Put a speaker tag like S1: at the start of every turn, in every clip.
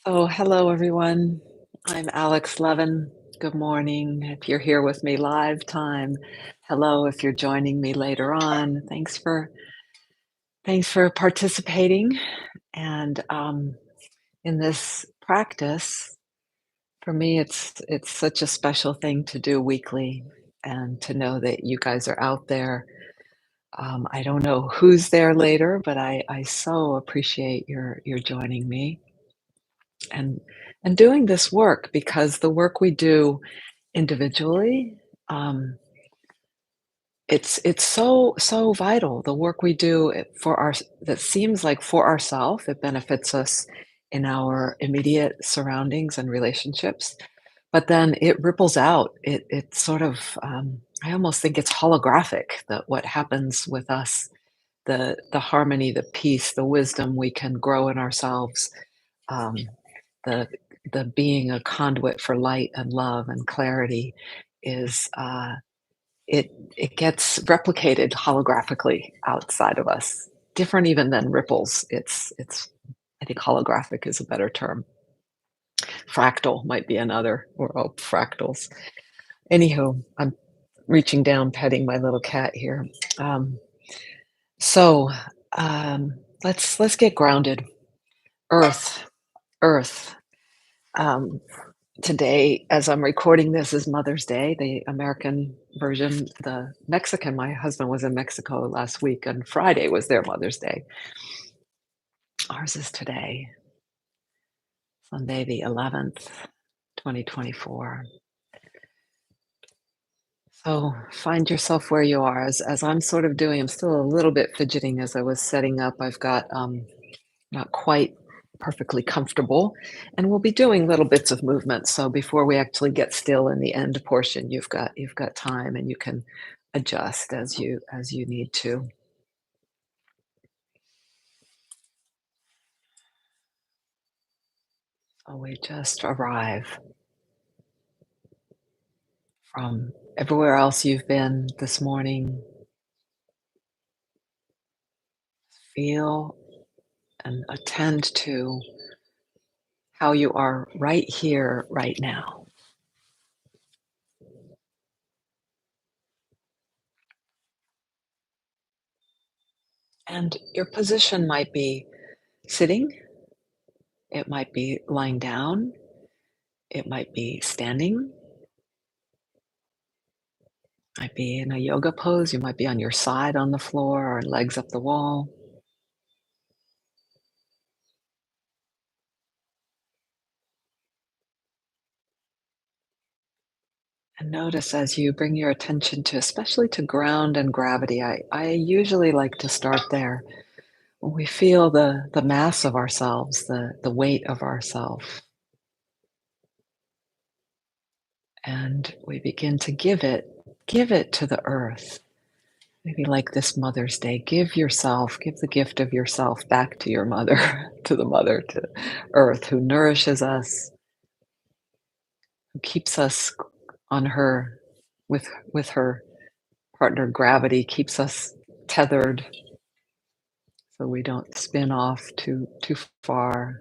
S1: So, hello everyone. I'm Alex Levin. Good morning. If you're here with me live time, hello if you're joining me later on. Thanks for participating. And in this practice, for me, it's such a special thing to do weekly, and to know that you guys are out there. I don't know who's there later, but I so appreciate your joining me and and doing this work, because the work we do individually, um, it's so vital. The work we do for our that seems like for ourself, it benefits us in our immediate surroundings and relationships, but then it ripples out. It sort of, I almost think it's holographic, that what happens with us, the harmony, the peace, the wisdom we can grow in ourselves, um, the the being a conduit for light and love and clarity is, it gets replicated holographically outside of us, different even than ripples. It's I think holographic is a better term. Fractal might be another, or oh, fractals. Anywho, I'm reaching down, petting my little cat here. Um, so let's get grounded. Earth, Earth. Um, Today, as I'm recording this, is Mother's Day, the American version. The Mexican, my husband was in Mexico last week, and Friday was their Mother's Day. Ours is today, Sunday the 11th, 2024. So find yourself where you are. As I'm sort of doing, I'm still a little bit fidgeting as I was setting up. I've got not quite perfectly comfortable, and we'll be doing little bits of movement. So before we actually get still in the end portion, you've got time, and you can adjust as you need to. So we just arrive from everywhere else you've been this morning. Feel and attend to how you are right here, right now. And your position might be sitting, it might be lying down, it might be standing, might be in a yoga pose, you might be on your side on the floor or legs up the wall. And notice as you bring your attention to, especially to ground and gravity. I usually like to start there. When we feel the mass of ourselves, the weight of ourself, and we begin to give it to the earth. Maybe like this Mother's Day, give the gift of yourself back to your mother, to the mother, to earth, who nourishes us, who keeps us on her, with her partner gravity, keeps us tethered so we don't spin off too far.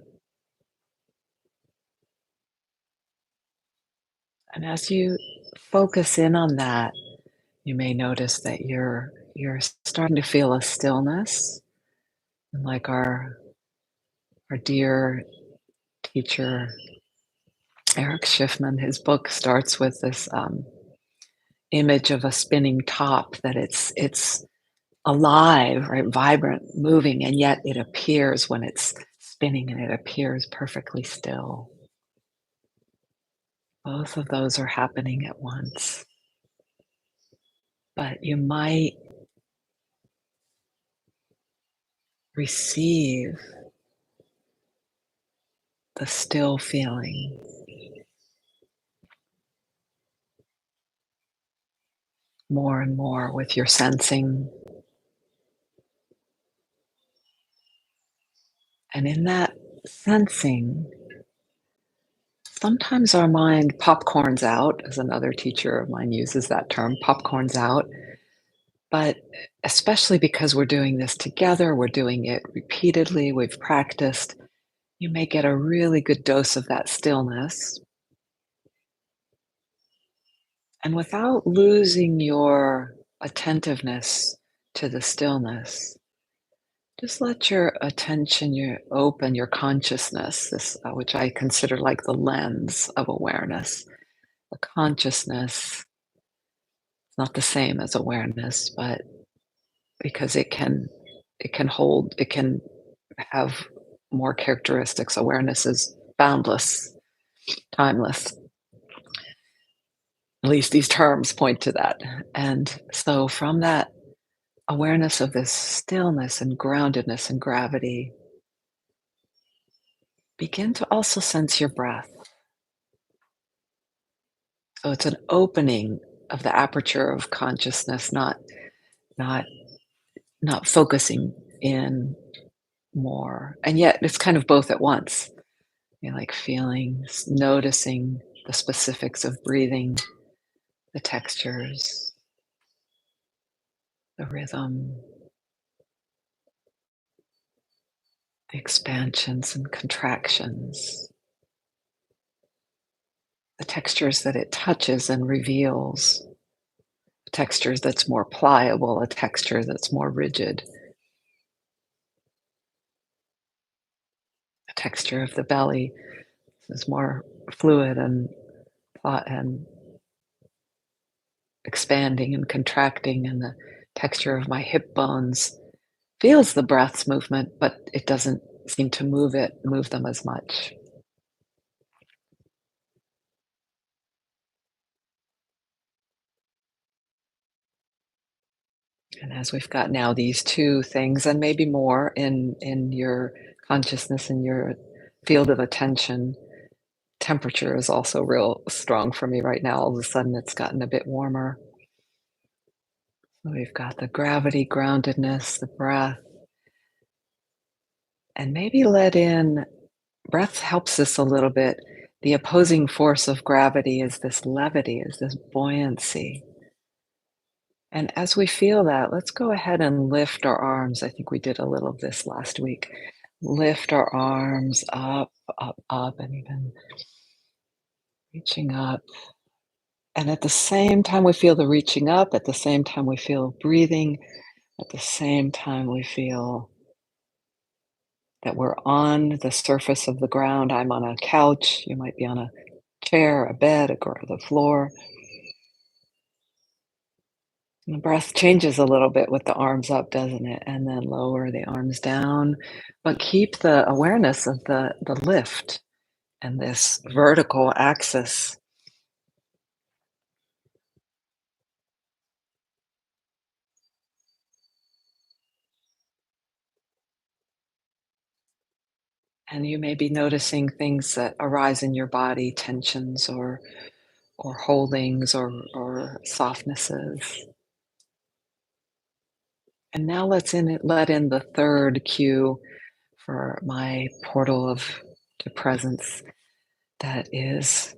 S1: And as you focus in on that, you may notice that you're starting to feel a stillness, like our dear teacher Eric Schiffman. His book starts with this image of a spinning top, that it's alive, right, vibrant, moving, and yet it appears, when it's spinning, and it appears perfectly still. Both of those are happening at once, but you might receive the still feeling more and more with your sensing. And in that sensing, sometimes our mind popcorns out, as another teacher of mine uses that term, popcorns out. But especially because we're doing this together, we're doing it repeatedly, we've practiced, You may get a really good dose of that stillness. And without losing your attentiveness to the stillness, just let your attention, your open, your consciousness, this which I consider like the lens of awareness. The consciousness is not the same as awareness, but because it can hold, it can have more characteristics. Awareness is boundless, timeless. At least these terms point to that. And so from that awareness of this stillness and groundedness and gravity, begin to also sense your breath. So it's an opening of the aperture of consciousness, not not focusing in more. And yet it's kind of both at once. Like feeling, noticing the specifics of breathing, the textures, the rhythm, the expansions and contractions, the textures that it touches and reveals, textures that's more pliable, a texture that's more rigid, a texture of the belly is more fluid and and expanding and contracting, and the texture of my hip bones feels the breath's movement, but it doesn't seem to move them as much. And as we've got now these two things, and maybe more in your consciousness and your field of attention, temperature is also real strong for me right now. All of a sudden, it's gotten a bit warmer. So we've got the gravity, groundedness, the breath, and maybe let in breath helps us a little bit. The opposing force of gravity is this levity, is this buoyancy. And as we feel that, let's go ahead and lift our arms. I think we did a little of this last week. Lift our arms up, up, up, and even reaching up. And at the same time, we feel the reaching up. At the same time, we feel breathing. At the same time, we feel that we're on the surface of the ground. I'm on a couch. You might be on a chair, a bed, the floor. And the breath changes a little bit with the arms up, doesn't it? And then lower the arms down, but keep the awareness of the lift and this vertical axis. And you may be noticing things that arise in your body, tensions or holdings or softnesses. And now let in the third cue for my portal to presence. That is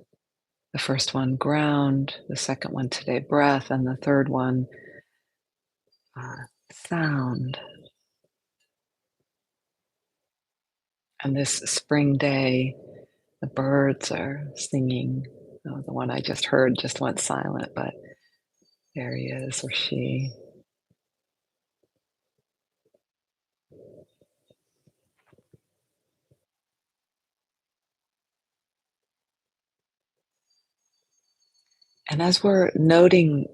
S1: the first one, ground, the second one today, breath, and the third one, sound. And this spring day, the birds are singing. Oh, the one I just heard just went silent, but there he is or she. And as we're noting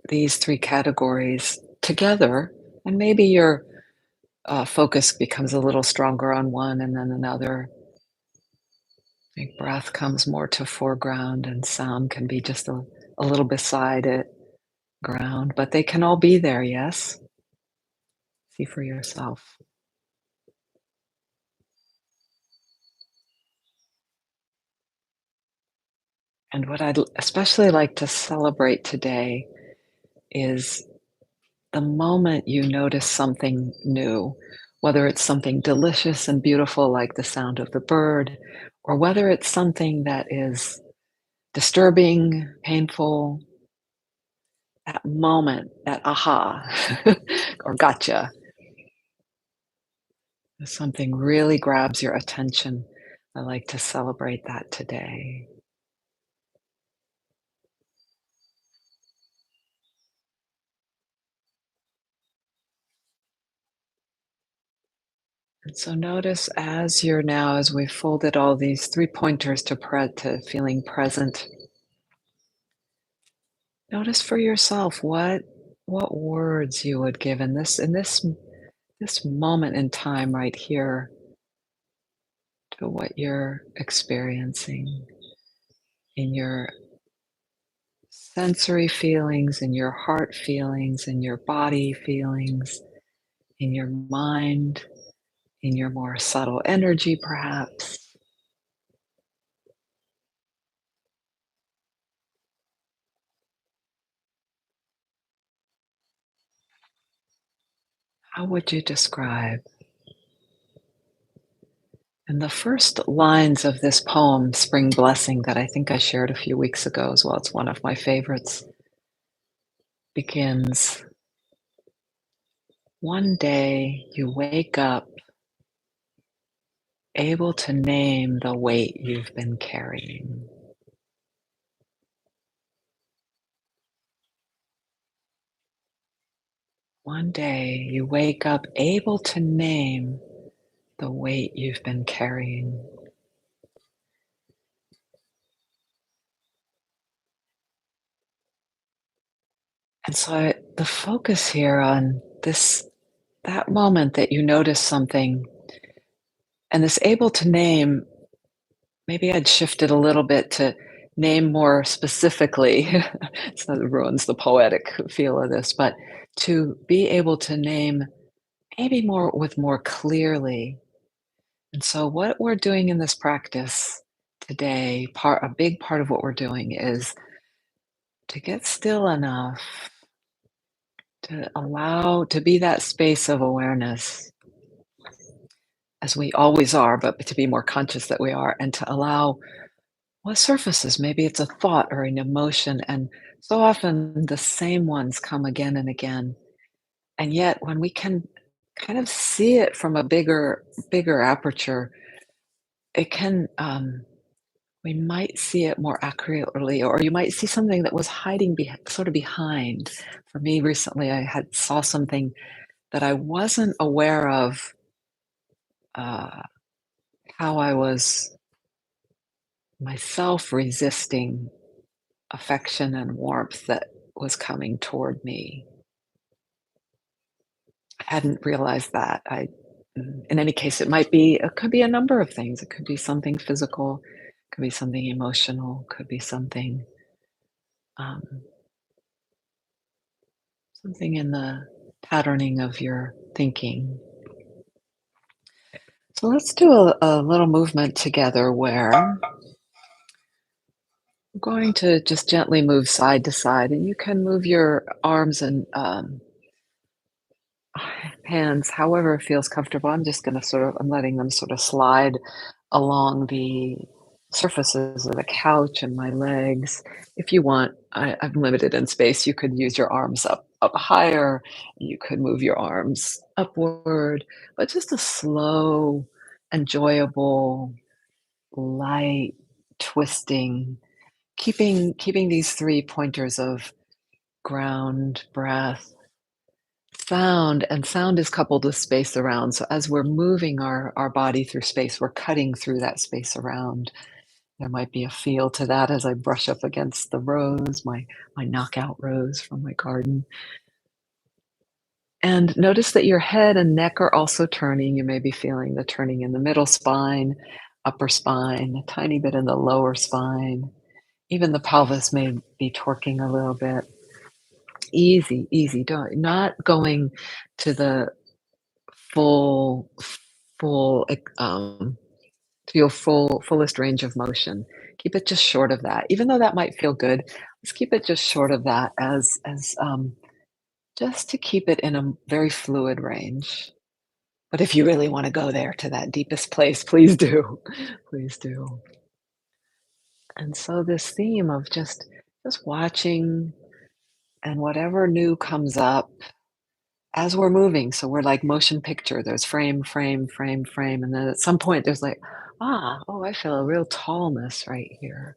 S1: these three categories together, and maybe your focus becomes a little stronger on one and then another. Like breath comes more to foreground and sound can be just a little beside it, ground, but they can all be there, yes? See for yourself. And what I'd especially like to celebrate today is the moment you notice something new, whether it's something delicious and beautiful like the sound of the bird, or whether it's something that is disturbing, painful, that moment, that aha, or gotcha. If something really grabs your attention, I like to celebrate that today. And so notice as we've folded all these 3 pointers to feeling present, notice for yourself what words you would give in this moment in time right here to what you're experiencing in your sensory feelings, in your heart feelings, in your body feelings, in your mind, in your more subtle energy, perhaps. How would you describe? And the first lines of this poem, Spring Blessing, that I think I shared a few weeks ago as well, it's one of my favorites, begins one day you wake up able to name the weight you've been carrying. One day you wake up able to name the weight you've been carrying. And so the focus here on that moment that you notice something and this able to name, maybe I'd shift it a little bit to name more specifically. So it ruins the poetic feel of this, but to be able to name maybe more clearly. And so what we're doing in this practice today, a big part of what we're doing is to get still enough to allow to be that space of awareness as we always are, but to be more conscious that we are, and to allow what surfaces. Maybe it's a thought or an emotion, and so often the same ones come again and again. And yet, when we can kind of see it from a bigger aperture, it can we might see it more accurately, or you might see something that was hiding sort of behind. For me, recently, I had saw something that I wasn't aware of. Uh, how I was myself resisting affection and warmth that was coming toward me. I hadn't realized that. In any case, it could be a number of things. It could be something physical, could be something emotional, could be um, something in the patterning of your thinking. So let's do a little movement together where we're going to just gently move side to side, and you can move your arms and hands however it feels comfortable. I'm letting them sort of slide along the surfaces of the couch and my legs. If you want, I'm limited in space. You could use your arms up higher. You could move your arms upward, but just a slow, enjoyable, light twisting, keeping these 3 pointers of ground, breath, sound, and sound is coupled with space around. So as we're moving our body through space, we're cutting through that space around. There might be a feel to that as I brush up against the rose, my knockout rose from my garden. And notice that your head and neck are also turning. You may be feeling the turning in the middle spine, upper spine, a tiny bit in the lower spine. Even the pelvis may be torquing a little bit. Easy, easy. Don't not going to the full full, to your fullest range of motion. Keep it just short of that. Even though that might feel good, let's keep it just short of that just to keep it in a very fluid range. But if you really wanna go there to that deepest place, please do. Please do. And so this theme of just watching and whatever new comes up as we're moving, so we're like motion picture, there's frame, frame, frame, frame, and then at some point there's like, oh, I feel a real tallness right here.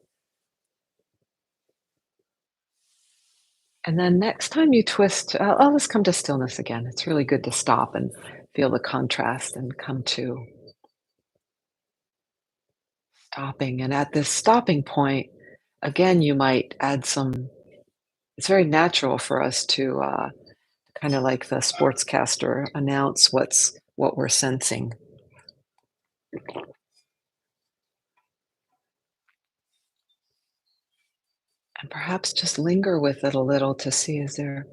S1: And then next time you twist, let's come to stillness again. It's really good to stop and feel the contrast and come to stopping. And at this stopping point, again, you might add some, it's very natural for us to kind of like the sportscaster announce what we're sensing. And perhaps just linger with it a little to see, is there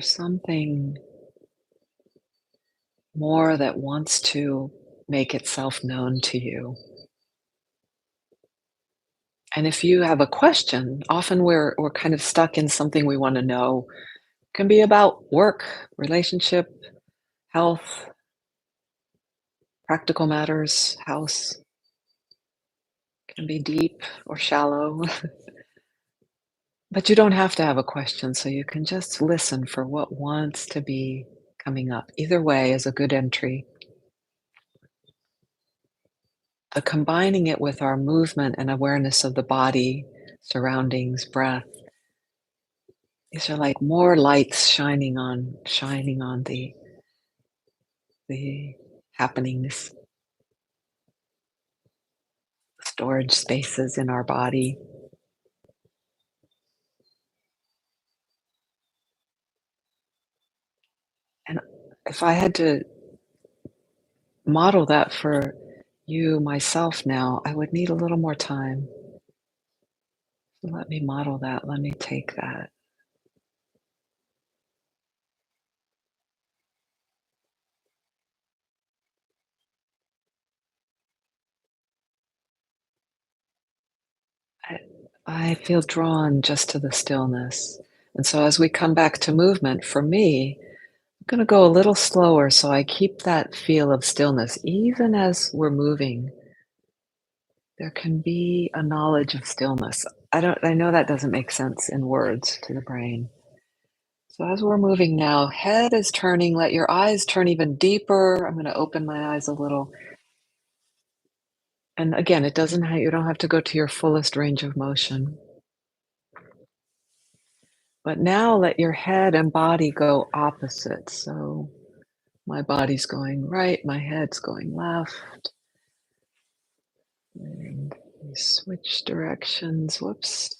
S1: something more that wants to make itself known to you? And if you have a question, often we're kind of stuck in something we want to know. It can be about work, relationship, health, practical matters, house. Can be deep or shallow. But you don't have to have a question, so you can just listen for what wants to be coming up. Either way is a good entry. But combining it with our movement and awareness of the body, surroundings, breath, these are like more lights shining on the happenings, storage spaces in our body. And if I had to model that for you, myself now, I would need a little more time. So let me model that. Let me take that. I, I feel drawn just to the stillness. And so as we come back to movement, for me, I'm going to go a little slower so I keep that feel of stillness. Even as we're moving, there can be a knowledge of stillness. I know that doesn't make sense in words to the brain. So as we're moving now, head is turning, let your eyes turn even deeper. I'm going to open my eyes a little. And again, you don't have to go to your fullest range of motion. But now let your head and body go opposite. So my body's going right, my head's going left. And we switch directions. Whoops.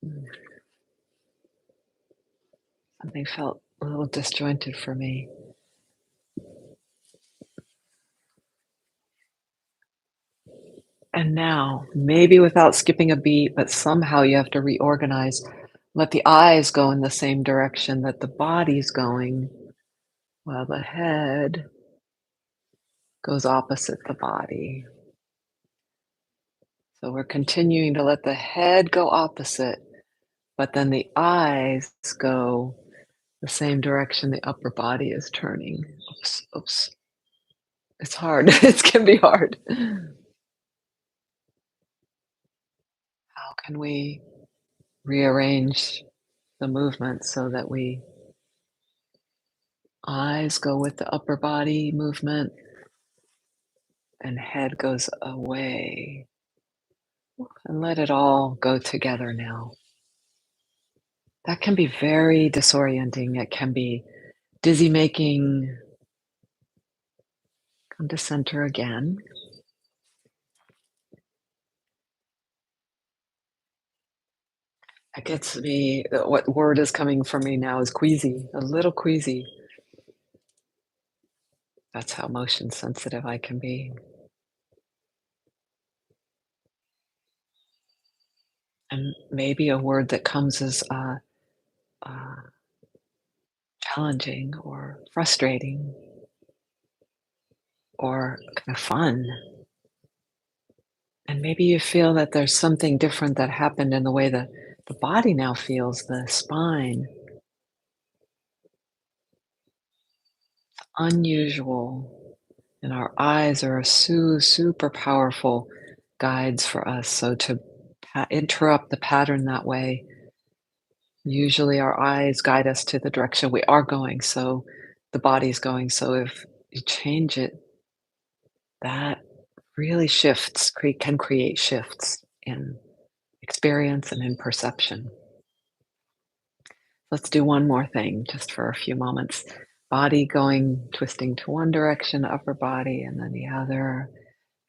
S1: Mm, something felt a little disjointed for me. And now, maybe without skipping a beat, but somehow you have to reorganize. Let the eyes go in the same direction that the body's going, while the head goes opposite the body. So we're continuing to let the head go opposite, but then the eyes go the same direction the upper body is turning. Oops, oops. It's hard. It can be hard. How can we rearrange the movement so that we eyes go with the upper body movement and head goes away, and let it all go together now. That can be very disorienting. It can be dizzy making. Come to center again. It gets me, what word is coming from me now is queasy, a little queasy. That's how motion sensitive I can be. And maybe a word that comes as uh, challenging or frustrating or kind of fun. And maybe you feel that there's something different that happened in the way the body now feels, the spine, unusual. And our eyes are super powerful guides for us. So to interrupt the pattern that way. Usually our eyes guide us to the direction we are going, so the body's going. So if you change it, that really can create shifts in experience and in perception. Let's do one more thing just for a few moments. Body going, twisting to one direction, upper body, and then the other.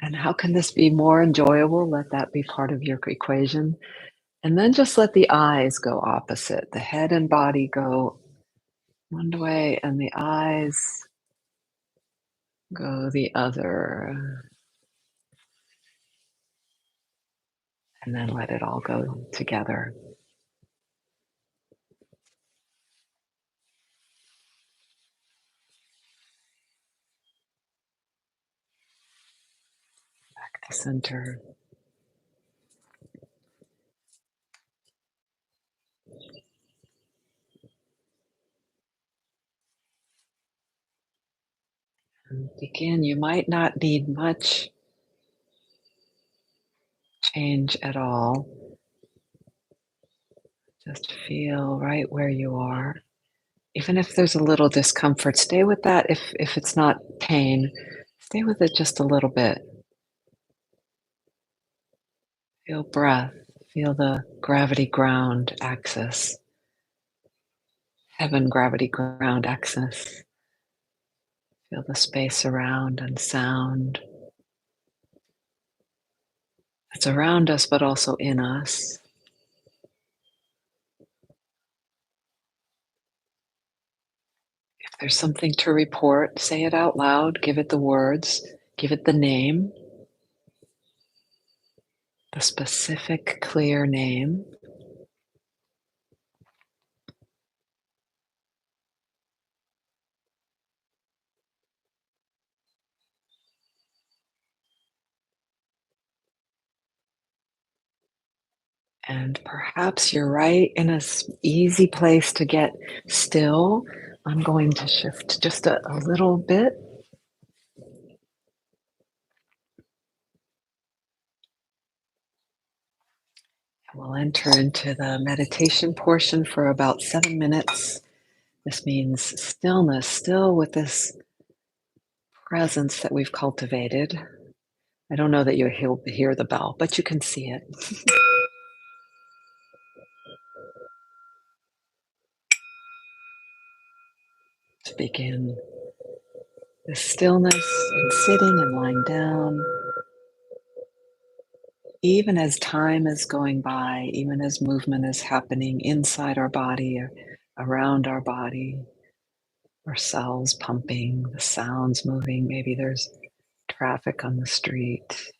S1: And how can this be more enjoyable? Let that be part of your equation. And then just let the eyes go opposite. The head and body go one way, and the eyes go the other. And then let it all go together. Back to center. And begin. You might not need much change at all. Just feel right where you are. Even if there's a little discomfort, stay with that. If it's not pain, stay with it just a little bit. Feel breath. Feel the gravity ground axis, heaven gravity ground axis. Feel the space around and sound that's around us, but also in us. If there's something to report, say it out loud, give it the words, give it the name, the specific, clear name. And perhaps you're right in a easy place to get still. I'm going to shift just a little bit. We'll enter into the meditation portion for about 7 minutes. This means stillness, still with this presence that we've cultivated. I don't know that you'll hear the bell, but you can see it. To begin the stillness and sitting and lying down, even as time is going by, even as movement is happening inside our body or around our body, our cells pumping, the sounds moving, maybe there's traffic on the street.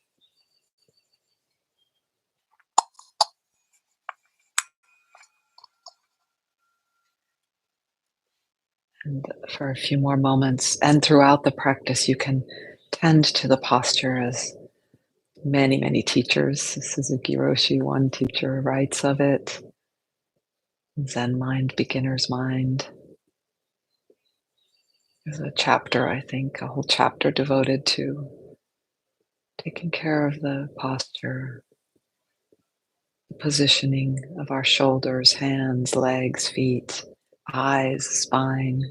S1: And for a few more moments, and throughout the practice, you can tend to the posture as many teachers. Suzuki Roshi, one teacher, writes of it. Zen mind, beginner's mind. There's a chapter, I think, a whole chapter devoted to taking care of the posture, the positioning of our shoulders, hands, legs, feet, eyes, spine.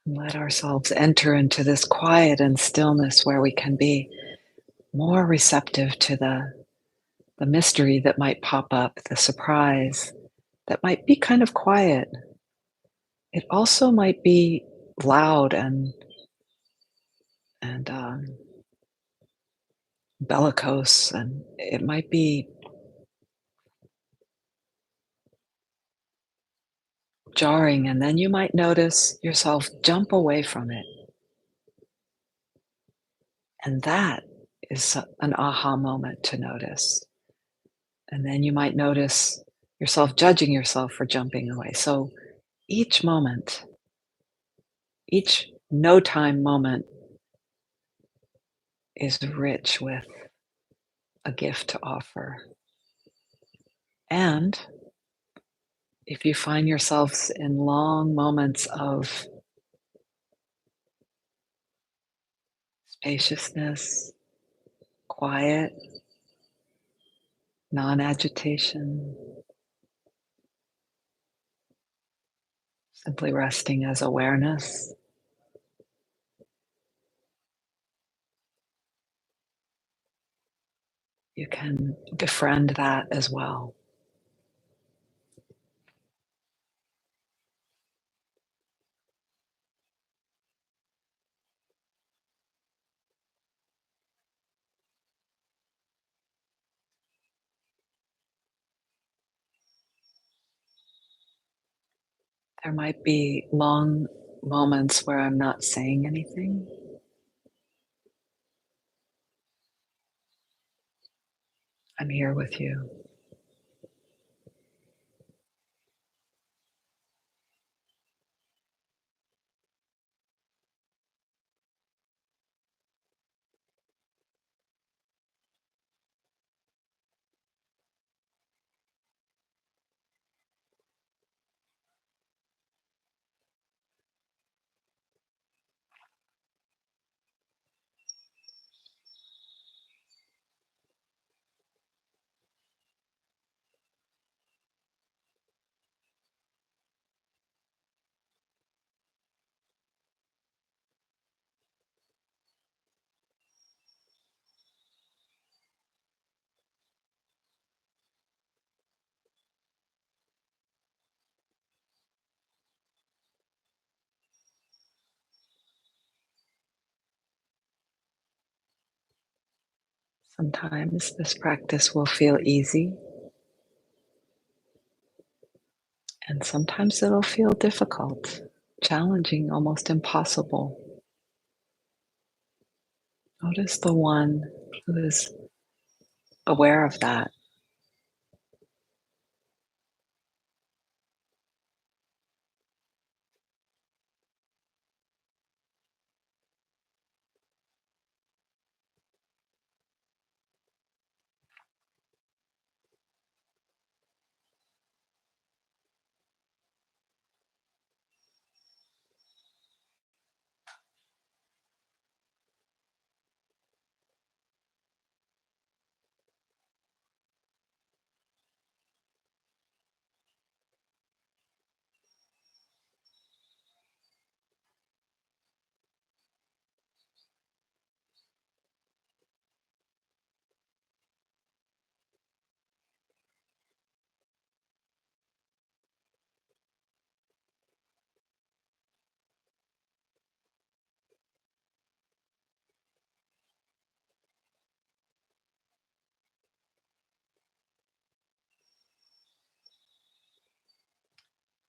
S1: And let ourselves enter into this quiet and stillness where we can be more receptive to the mystery that might pop up, the surprise that might be kind of quiet. It also might be loud and bellicose, and it might be jarring, and then you might notice yourself jump away from it. And that is an aha moment to notice. And then you might notice yourself judging yourself for jumping away. So each moment, each no time moment is rich with a gift to offer. And If you find yourselves in long moments of spaciousness, quiet, non agitation, simply resting as awareness, you can befriend that as well. There might be long moments where I'm not saying anything. I'm here with you. Sometimes this practice will feel easy, and sometimes it'll feel difficult, challenging, almost impossible. Notice the one who is aware of that,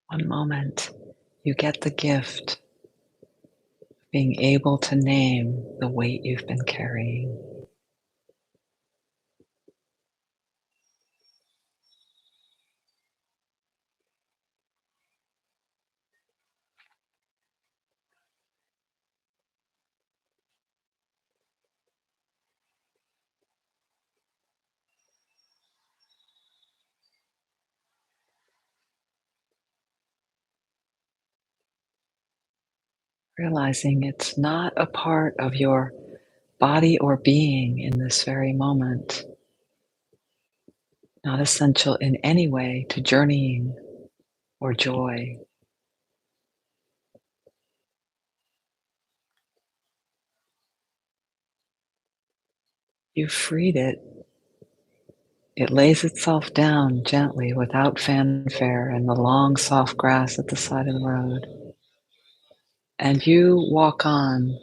S1: one moment you get the gift of being able to name the weight you've been carrying. Realizing it's not a part of your body or being in this very moment, not essential in any way to journeying or joy. You've freed it. It lays itself down gently without fanfare in the long, soft grass at the side of the road. And you walk on,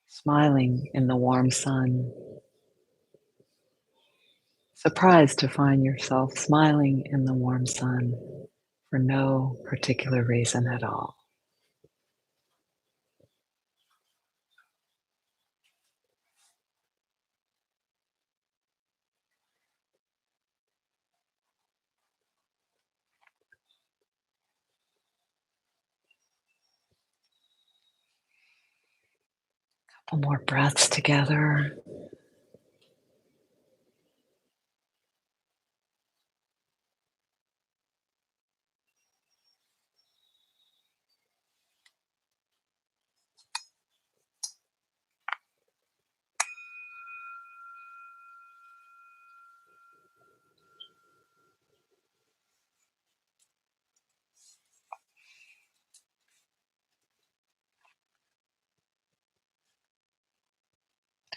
S1: smiling in the warm sun, surprised to find yourself smiling in the warm sun for no particular reason at all. Couple more breaths together.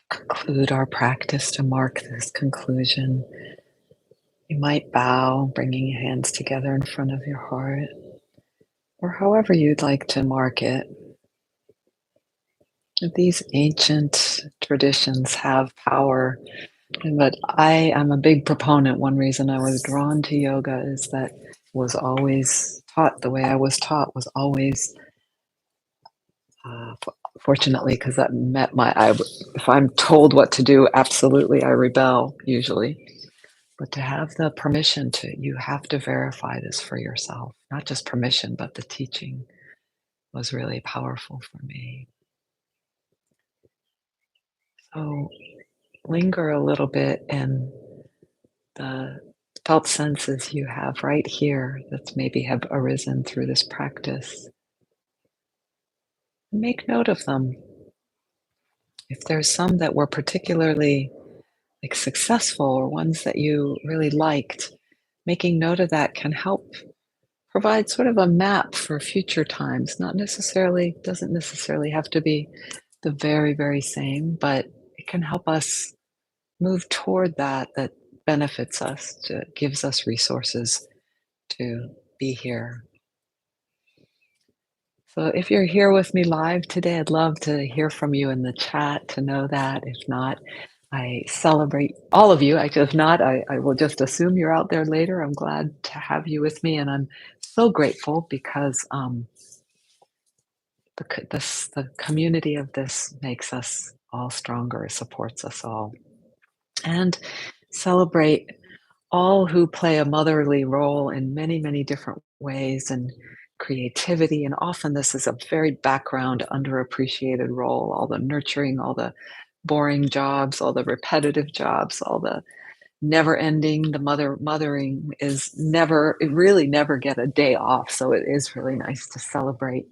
S1: conclude our practice, to mark this conclusion, you might bow, bringing your hands together in front of your heart, or however you'd like to mark it. These ancient traditions have power, but I am a big proponent. One reason I was drawn to yoga is that was always taught the way I was taught was always, fortunately, because that met if I'm told what to do, absolutely, I rebel usually. But to have the permission you have to verify this for yourself, not just permission, but the teaching was really powerful for me. So linger a little bit in the felt senses you have right here that maybe have arisen through this practice. Make note of them. If there's some that were particularly like successful or ones that you really liked, making note of that can help provide sort of a map for future times. Not necessarily, doesn't necessarily have to be the very, very same, but it can help us move toward that benefits us, gives us resources to be here. So if you're here with me live today, I'd love to hear from you in the chat to know that. If not, I celebrate all of you. If not, I will just assume you're out there later. I'm glad to have you with me, and I'm so grateful because the community of this makes us all stronger, supports us all, and celebrate all who play a motherly role in many, many different ways and creativity. And often this is a very background, underappreciated role, all the nurturing, all the boring jobs, all the repetitive jobs, all the never ending. Mothering is never, it really never get a day off. So it is really nice to celebrate,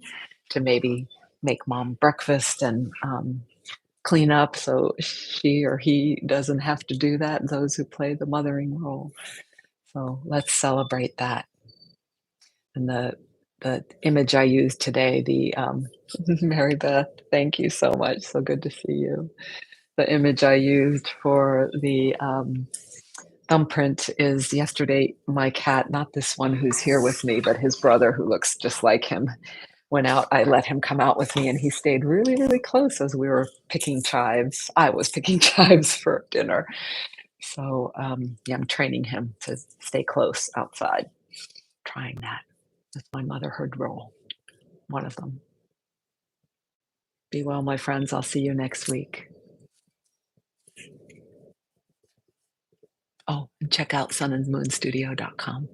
S1: to maybe make mom breakfast and clean up so she or he doesn't have to do that, those who play the mothering role. So let's celebrate that. And the image I used today, Mary Beth, thank you so much. So good to see you. The image I used for the thumbprint is yesterday, my cat, not this one who's here with me, but his brother who looks just like him, went out. I let him come out with me and he stayed really, really close as we were picking chives. I was picking chives for dinner. So yeah, I'm training him to stay close outside, trying that. That's my motherhood role, one of them. Be well, my friends. I'll see you next week. Oh, and check out sunandmoonstudio.com.